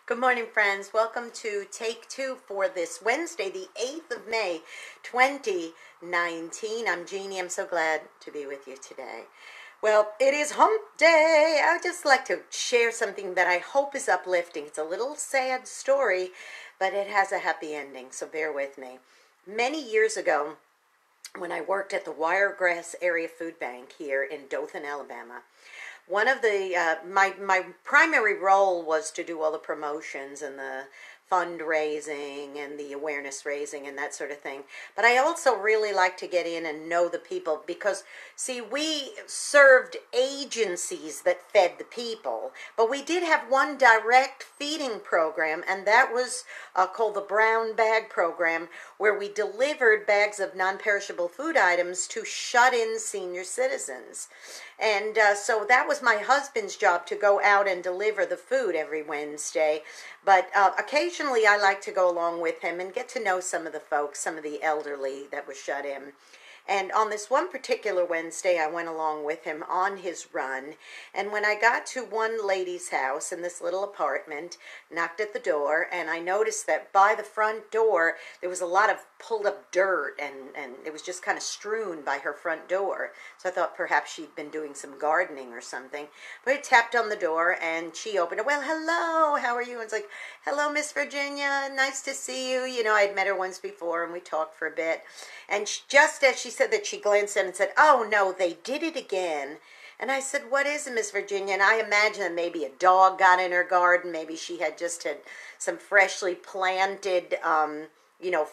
Good morning, friends. Welcome to Take Two for this Wednesday, the 8th of May, 2019. I'm Jeannie. I'm so glad to be with you today. Well, it is hump day. I would just like to share something that I hope is uplifting. It's a little sad story, but it has a happy ending, so bear with me. Many years ago, when I worked at the Wiregrass Area Food Bank here in Dothan, Alabama, one of the my primary role was to do all the promotions and the fundraising and the awareness raising and that sort of thing. But I also really like to get in and know the people because, see, we served agencies that fed the people, but we did have one direct feeding program, and that was called the Brown Bag Program, where we delivered bags of non-perishable food items to shut-in senior citizens. And so that was my husband's job, to go out and deliver the food every Wednesday. But occasionally I like to go along with him and get to know some of the folks, some of the elderly that were shut in. And on this one particular Wednesday, I went along with him on his run. And when I got to one lady's house in this little apartment, knocked at the door, and I noticed that by the front door, there was a lot of pulled up dirt, and it was just kind of strewn by her front door. So I thought perhaps she'd been doing some gardening or something. But I tapped on the door, and she opened it. Well, hello, how are you? And it's like, hello, Miss Virginia, nice to see you. You know, I'd met her once before, and we talked for a bit. And just as she said that, she glanced at and said, "Oh, no, they did it again." And I said, "What is it, Miss Virginia?" And I imagine that maybe a dog got in her garden. Maybe she had just had some freshly planted,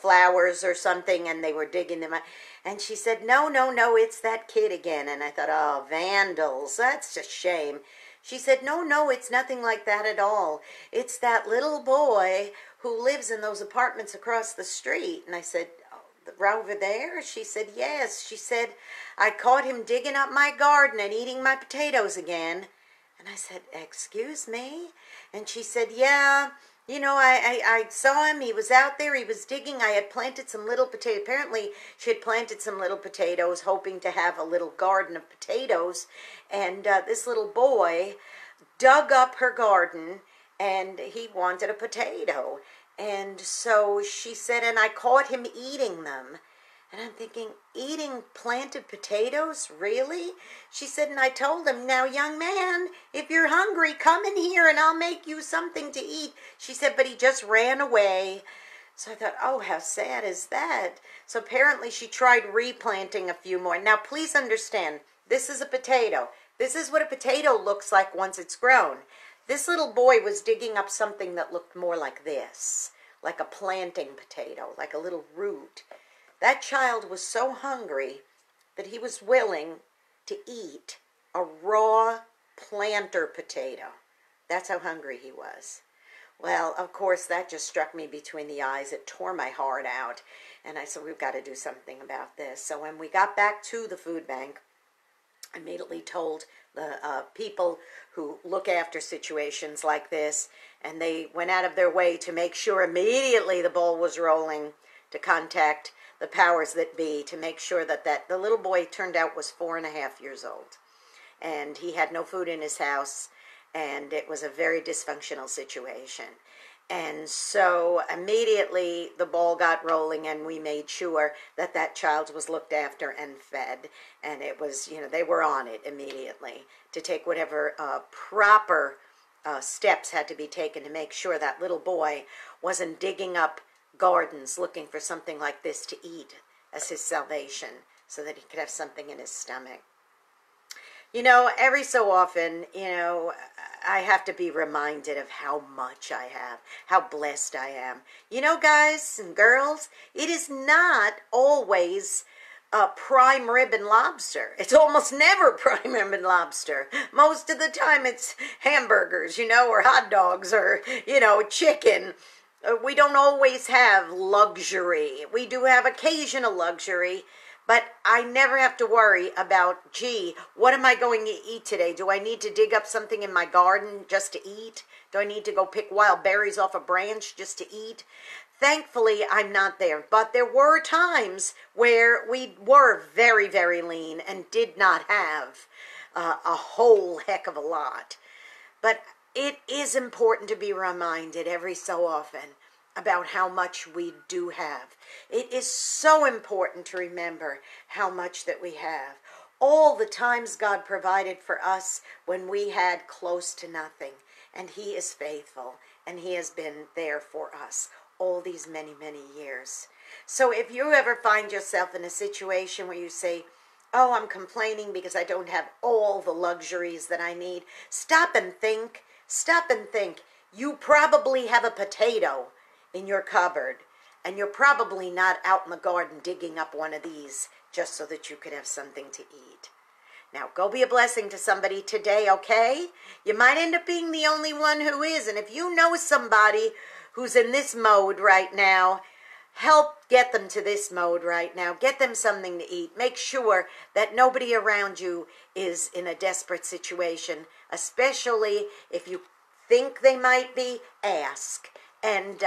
flowers or something, and they were digging them out. And she said, no, it's that kid again. And I thought, oh, vandals, that's a shame. She said, no, it's nothing like that at all. It's that little boy who lives in those apartments across the street. And I said, right over there? She said, yes. She said, I caught him digging up my garden and eating my potatoes again. And I said, excuse me? And she said, yeah, I saw him. He was out there. He was digging. I had planted some little potatoes. Apparently, she had planted some little potatoes, hoping to have a little garden of potatoes. And this little boy dug up her garden, and he wanted a potato. And so she said, and I caught him eating them. And I'm thinking, eating planted potatoes? Really? She said, and I told him, now, young man, if you're hungry, come in here and I'll make you something to eat. She said, but he just ran away. So I thought, oh, how sad is that? So apparently she tried replanting a few more. Now, please understand, this is a potato. This is what a potato looks like once it's grown. This little boy was digging up something that looked more like this, like a planting potato, like a little root. That child was so hungry that he was willing to eat a raw planter potato. That's how hungry he was. Well, of course, that just struck me between the eyes. It tore my heart out. And I said, we've got to do something about this. So when we got back to the food bank, I immediately told the people who look after situations like this, and they went out of their way to make sure immediately the ball was rolling, to contact the powers that be, to make sure that the little boy, turned out, was 4.5 years old. And he had no food in his house, and it was a very dysfunctional situation. And so immediately the ball got rolling, and we made sure that that child was looked after and fed. And it was, they were on it immediately to take whatever proper steps had to be taken to make sure that little boy wasn't digging up gardens looking for something like this to eat as his salvation, so that he could have something in his stomach. Every so often, I have to be reminded of how much I have, how blessed I am. Guys and girls, it is not always prime rib and lobster. It's almost never prime rib and lobster. Most of the time it's hamburgers, or hot dogs, or, chicken. We don't always have luxury. We do have occasional luxury, but I never have to worry about, gee, what am I going to eat today? Do I need to dig up something in my garden just to eat? Do I need to go pick wild berries off a branch just to eat? Thankfully, I'm not there, but there were times where we were very, very lean and did not have a whole heck of a lot. But it is important to be reminded every so often about how much we do have. It is so important to remember how much that we have. All the times God provided for us when we had close to nothing. And He is faithful, and He has been there for us all these many, many years. So if you ever find yourself in a situation where you say, oh, I'm complaining because I don't have all the luxuries that I need, stop and think. Stop and think. You probably have a potato in your cupboard, and you're probably not out in the garden digging up one of these just so that you could have something to eat. Now, go be a blessing to somebody today, okay? You might end up being the only one who is, and if you know somebody who's in this mode right now, help get them to this mode right now. Get them something to eat. Make sure that nobody around you is in a desperate situation, especially if you think they might be. Ask. And